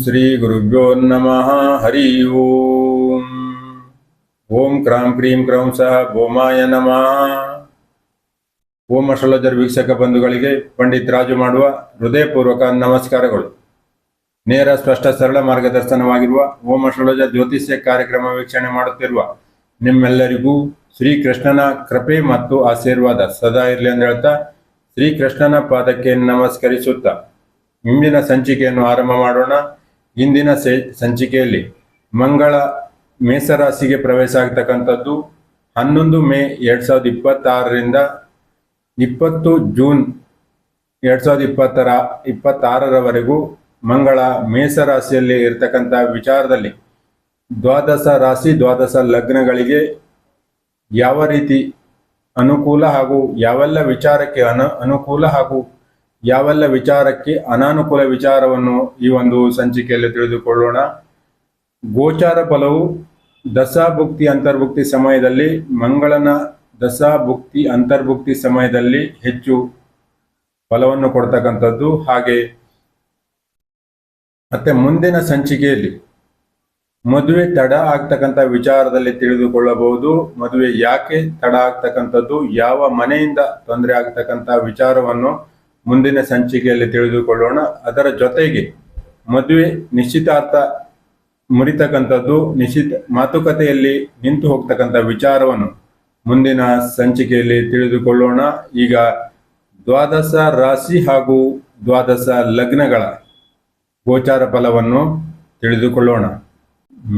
ಶ್ರೀ ಗುರುಭ್ಯೋ ನಮಃ ಹರಿ ಓಂ. ಓಂ ಕ್ರಾಂ ಕ್ರೀಂ ಕ್ರೌಂ ಸಹ ಭೌಮಾಯ ನಮಃ. ಓಂ ಅಸ್ಟ್ರಾಲಜರ್ ವೀಕ್ಷಕ ಬಂಧುಗಳಿಗೆ ಪಂಡಿತ್ ರಾಜು ಮಾಡುವ ಹೃದಯಪೂರ್ವಕ ನಮಸ್ಕಾರಗಳು. ನೇರ ಸ್ಪಷ್ಟ ಸರಳ ಮಾರ್ಗದರ್ಶನವಾಗಿರುವ ಓಂ ಅಸ್ಟ್ರಾಲಜರ್ ಜ್ಯೋತಿಷ್ಯ ಕಾರ್ಯಕ್ರಮ ವೀಕ್ಷಣೆ ಮಾಡುತ್ತಿರುವ ನಿಮ್ಮೆಲ್ಲರಿಗೂ ಶ್ರೀಕೃಷ್ಣನ ಕೃಪೆ ಮತ್ತು ಆಶೀರ್ವಾದ ಸದಾ ಇರಲಿ ಅಂತ ಹೇಳ್ತಾ ಶ್ರೀಕೃಷ್ಣನ ಪಾದಕ್ಕೆ ನಮಸ್ಕರಿಸುತ್ತಾ ಇಂದಿನ ಸಂಚಿಕೆಯನ್ನು ಆರಂಭ ಮಾಡೋಣ. ಇಂದಿನ ಸಂಚಿಕೆಯಲ್ಲಿ ಮಂಗಳ ಮೇಷರಾಶಿಗೆ ಪ್ರವೇಶ ಆಗ್ತಕ್ಕಂಥದ್ದು 11 ಮೇ 2026ರಿಂದ 20 ಜೂನ್ 2026ರವರೆಗೂ ಮಂಗಳ ಮೇಷರಾಶಿಯಲ್ಲಿ ಇರತಕ್ಕಂಥ ವಿಚಾರದಲ್ಲಿ ದ್ವಾದಶ ರಾಶಿ ದ್ವಾದಶ ಲಗ್ನಗಳಿಗೆ ಯಾವ ರೀತಿ ಅನುಕೂಲ ಹಾಗೂ ಯಾವೆಲ್ಲ ವಿಚಾರಕ್ಕೆ ಅನುಕೂಲ ಹಾಗೂ ಯಾವೆಲ್ಲ ವಿಚಾರಕ್ಕೆ ಅನಾನುಕೂಲ ವಿಚಾರವನ್ನು ಈ ಒಂದು ಸಂಚಿಕೆಯಲ್ಲಿ ತಿಳಿದುಕೊಳ್ಳೋಣ. ಗೋಚಾರ ಫಲವು ದಶಾಭುಕ್ತಿ ಅಂತರ್ಭುಕ್ತಿ ಸಮಯದಲ್ಲಿ ಮಂಗಳನ ದಶಾಭುಕ್ತಿ ಅಂತರ್ಭುಕ್ತಿ ಸಮಯದಲ್ಲಿ ಹೆಚ್ಚು ಫಲವನ್ನು ಕೊಡ್ತಕ್ಕಂಥದ್ದು. ಹಾಗೆ ಮತ್ತೆ ಮುಂದಿನ ಸಂಚಿಕೆಯಲ್ಲಿ ಮದುವೆ ತಡ ಆಗ್ತಕ್ಕಂಥ ವಿಚಾರದಲ್ಲಿ ತಿಳಿದುಕೊಳ್ಳಬಹುದು. ಮದುವೆ ಯಾಕೆ ತಡ ಆಗ್ತಕ್ಕಂಥದ್ದು, ಯಾವ ಮನೆಯಿಂದ ತೊಂದರೆ ಆಗ್ತಕ್ಕಂಥ ವಿಚಾರವನ್ನು ಮುಂದಿನ ಸಂಚಿಕೆಯಲ್ಲಿ ತಿಳಿದುಕೊಳ್ಳೋಣ. ಅದರ ಜೊತೆಗೆ ಮದುವೆ ನಿಶ್ಚಿತಾರ್ಥ ಮುರಿತಕ್ಕಂಥದ್ದು, ಮಾತುಕತೆಯಲ್ಲಿ ನಿಂತು ಹೋಗ್ತಕ್ಕಂಥ ವಿಚಾರವನ್ನು ಮುಂದಿನ ಸಂಚಿಕೆಯಲ್ಲಿ ತಿಳಿದುಕೊಳ್ಳೋಣ. ಈಗ ದ್ವಾದಶ ರಾಶಿ ಹಾಗೂ ದ್ವಾದಶ ಲಗ್ನಗಳ ಗೋಚಾರ ಫಲವನ್ನು ತಿಳಿದುಕೊಳ್ಳೋಣ.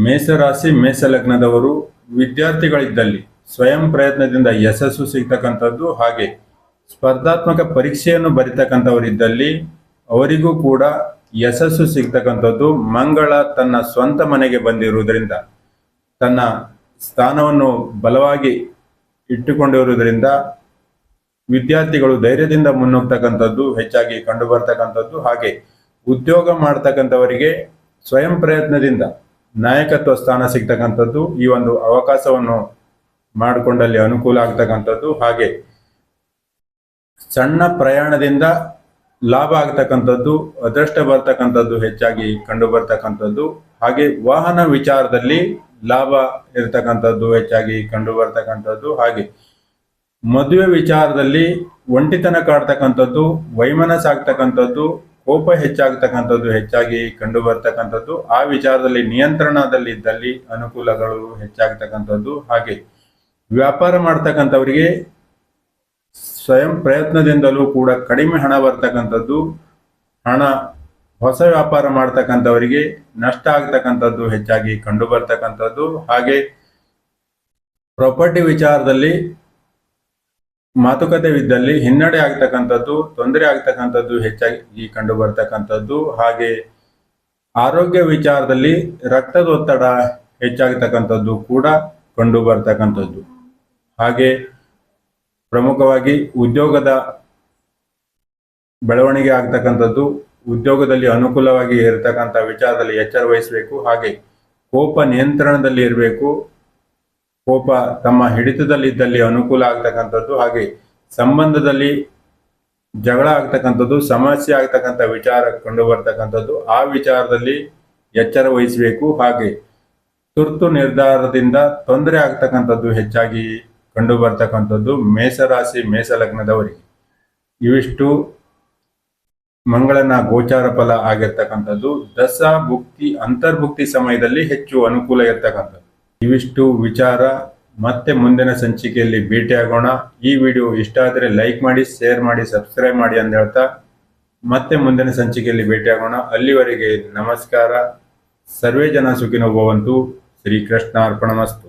ಮೇಷರಾಶಿ ಮೇಷಲಗ್ನದವರು ವಿದ್ಯಾರ್ಥಿಗಳಿದ್ದಲ್ಲಿ ಸ್ವಯಂ ಪ್ರಯತ್ನದಿಂದ ಯಶಸ್ಸು ಸಿಗ್ತಕ್ಕಂಥದ್ದು, ಹಾಗೆ ಸ್ಪರ್ಧಾತ್ಮಕ ಪರೀಕ್ಷೆಯನ್ನು ಬರಿತಕ್ಕಂಥವರಿದ್ದಲ್ಲಿ ಅವರಿಗೂ ಕೂಡ ಯಶಸ್ಸು ಸಿಗ್ತಕ್ಕಂಥದ್ದು. ಮಂಗಳ ತನ್ನ ಸ್ವಂತ ಮನೆಗೆ ಬಂದಿರುವುದರಿಂದ, ತನ್ನ ಸ್ಥಾನವನ್ನು ಬಲವಾಗಿ ಇಟ್ಟುಕೊಂಡಿರುವುದರಿಂದ ವಿದ್ಯಾರ್ಥಿಗಳು ಧೈರ್ಯದಿಂದ ಮುನ್ನುಗ್ತಕ್ಕಂಥದ್ದು ಹೆಚ್ಚಾಗಿ ಕಂಡು ಬರ್ತಕ್ಕಂಥದ್ದು. ಹಾಗೆ ಉದ್ಯೋಗ ಮಾಡ್ತಕ್ಕಂಥವರಿಗೆ ಸ್ವಯಂ ಪ್ರಯತ್ನದಿಂದ ನಾಯಕತ್ವ ಸ್ಥಾನ ಸಿಗ್ತಕ್ಕಂಥದ್ದು, ಈ ಒಂದು ಅವಕಾಶವನ್ನು ಮಾಡಿಕೊಂಡಲ್ಲಿ ಅನುಕೂಲ ಆಗ್ತಕ್ಕಂಥದ್ದು. ಹಾಗೆ ಸಣ್ಣ ಪ್ರಯಾಣದಿಂದ ಲಾಭ ಆಗ್ತಕ್ಕಂಥದ್ದು, ಅದೃಷ್ಟ ಬರ್ತಕ್ಕಂಥದ್ದು ಹೆಚ್ಚಾಗಿ ಕಂಡು ಬರ್ತಕ್ಕಂಥದ್ದು. ಹಾಗೆ ವಾಹನ ವಿಚಾರದಲ್ಲಿ ಲಾಭ ಇರ್ತಕ್ಕಂಥದ್ದು ಹೆಚ್ಚಾಗಿ ಕಂಡು ಬರ್ತಕ್ಕಂಥದ್ದು. ಹಾಗೆ ಮದುವೆ ವಿಚಾರದಲ್ಲಿ ಒಂಟಿತನ ಕಾಡ್ತಕ್ಕಂಥದ್ದು, ವೈಮನಸ್ಸು ಆಗ್ತಕ್ಕಂಥದ್ದು, ಕೋಪ ಹೆಚ್ಚಾಗ್ತಕ್ಕಂಥದ್ದು ಹೆಚ್ಚಾಗಿ ಕಂಡು ಬರ್ತಕ್ಕಂಥದ್ದು. ಆ ವಿಚಾರದಲ್ಲಿ ನಿಯಂತ್ರಣದಲ್ಲಿ ಇದ್ದಲ್ಲಿ ಅನುಕೂಲಗಳು ಹೆಚ್ಚಾಗ್ತಕ್ಕಂಥದ್ದು. ಹಾಗೆ ವ್ಯಾಪಾರ ಮಾಡ್ತಕ್ಕಂಥವರಿಗೆ ಸ್ವಯಂ ಪ್ರಯತ್ನದಿಂದಲೂ ಕೂಡ ಕಡಿಮೆ ಹಣ ಬರ್ತಕ್ಕಂಥದ್ದು, ಹೊಸ ವ್ಯಾಪಾರ ಮಾಡ್ತಕ್ಕಂಥವರಿಗೆ ನಷ್ಟ ಆಗ್ತಕ್ಕಂಥದ್ದು ಹೆಚ್ಚಾಗಿ ಕಂಡು ಬರ್ತಕ್ಕಂಥದ್ದು. ಹಾಗೆ ಪ್ರಾಪರ್ಟಿ ವಿಚಾರದಲ್ಲಿ ಮಾತುಕತೆವಿದ್ದಲ್ಲಿ ಹಿನ್ನಡೆ ಆಗ್ತಕ್ಕಂಥದ್ದು, ತೊಂದರೆ ಆಗ್ತಕ್ಕಂಥದ್ದು ಹೆಚ್ಚಾಗಿ ಕಂಡು ಬರ್ತಕ್ಕಂಥದ್ದು. ಹಾಗೆ ಆರೋಗ್ಯ ವಿಚಾರದಲ್ಲಿ ರಕ್ತದೊತ್ತಡ ಹೆಚ್ಚಾಗ್ತಕ್ಕಂಥದ್ದು ಕೂಡ ಕಂಡು ಬರ್ತಕ್ಕಂಥದ್ದು. ಹಾಗೆ ಪ್ರಮುಖವಾಗಿ ಉದ್ಯೋಗದ ಬೆಳವಣಿಗೆ ಆಗ್ತಕ್ಕಂಥದ್ದು, ಉದ್ಯೋಗದಲ್ಲಿ ಅನುಕೂಲವಾಗಿ ಇರತಕ್ಕಂಥ ವಿಚಾರದಲ್ಲಿ ಎಚ್ಚರ ವಹಿಸಬೇಕು. ಹಾಗೆ ಕೋಪ ನಿಯಂತ್ರಣದಲ್ಲಿ ಇರಬೇಕು. ಕೋಪ ತಮ್ಮ ಹಿಡಿತದಲ್ಲಿದ್ದಲ್ಲಿ ಅನುಕೂಲ ಆಗ್ತಕ್ಕಂಥದ್ದು. ಹಾಗೆ ಸಂಬಂಧದಲ್ಲಿ ಜಗಳ ಆಗ್ತಕ್ಕಂಥದ್ದು, ಸಮಸ್ಯೆ ಆಗ್ತಕ್ಕಂಥ ವಿಚಾರ ಕಂಡು ಬರ್ತಕ್ಕಂಥದ್ದು, ಆ ವಿಚಾರದಲ್ಲಿ ಎಚ್ಚರ ವಹಿಸಬೇಕು. ಹಾಗೆ ತುರ್ತು ನಿರ್ಧಾರದಿಂದ ತೊಂದರೆ ಆಗ್ತಕ್ಕಂಥದ್ದು ಹೆಚ್ಚಾಗಿ ಕಂಡು ಬರ್ತಕ್ಕಂಥದ್ದು ಮೇಷರಾಶಿ ಮೇಷಲಗ್ನದವರಿಗೆ. ಇವಿಷ್ಟು ಮಂಗಳನ ಗೋಚಾರ ಫಲ ಆಗಿರ್ತಕ್ಕಂಥದ್ದು. ದಶಾಭುಕ್ತಿ ಅಂತರ್ಭುಕ್ತಿ ಸಮಯದಲ್ಲಿ ಹೆಚ್ಚು ಅನುಕೂಲ ಇರ್ತಕ್ಕಂಥದ್ದು. ಇವಿಷ್ಟು ವಿಚಾರ. ಮತ್ತೆ ಮುಂದಿನ ಸಂಚಿಕೆಯಲ್ಲಿ ಭೇಟಿಯಾಗೋಣ. ಈ ವಿಡಿಯೋ ಇಷ್ಟ ಆದರೆ ಲೈಕ್ ಮಾಡಿ, ಶೇರ್ ಮಾಡಿ, ಸಬ್ಸ್ಕ್ರೈಬ್ ಮಾಡಿ ಅಂತ ಹೇಳ್ತಾ ಮತ್ತೆ ಮುಂದಿನ ಸಂಚಿಕೆಯಲ್ಲಿ ಭೇಟಿಯಾಗೋಣ. ಅಲ್ಲಿವರೆಗೆ ನಮಸ್ಕಾರ. ಸರ್ವೇ ಜನ ಸುಖಿನೋ ಭವಂತು. ಶ್ರೀಕೃಷ್ಣ ಅರ್ಪಣಮಸ್ತು.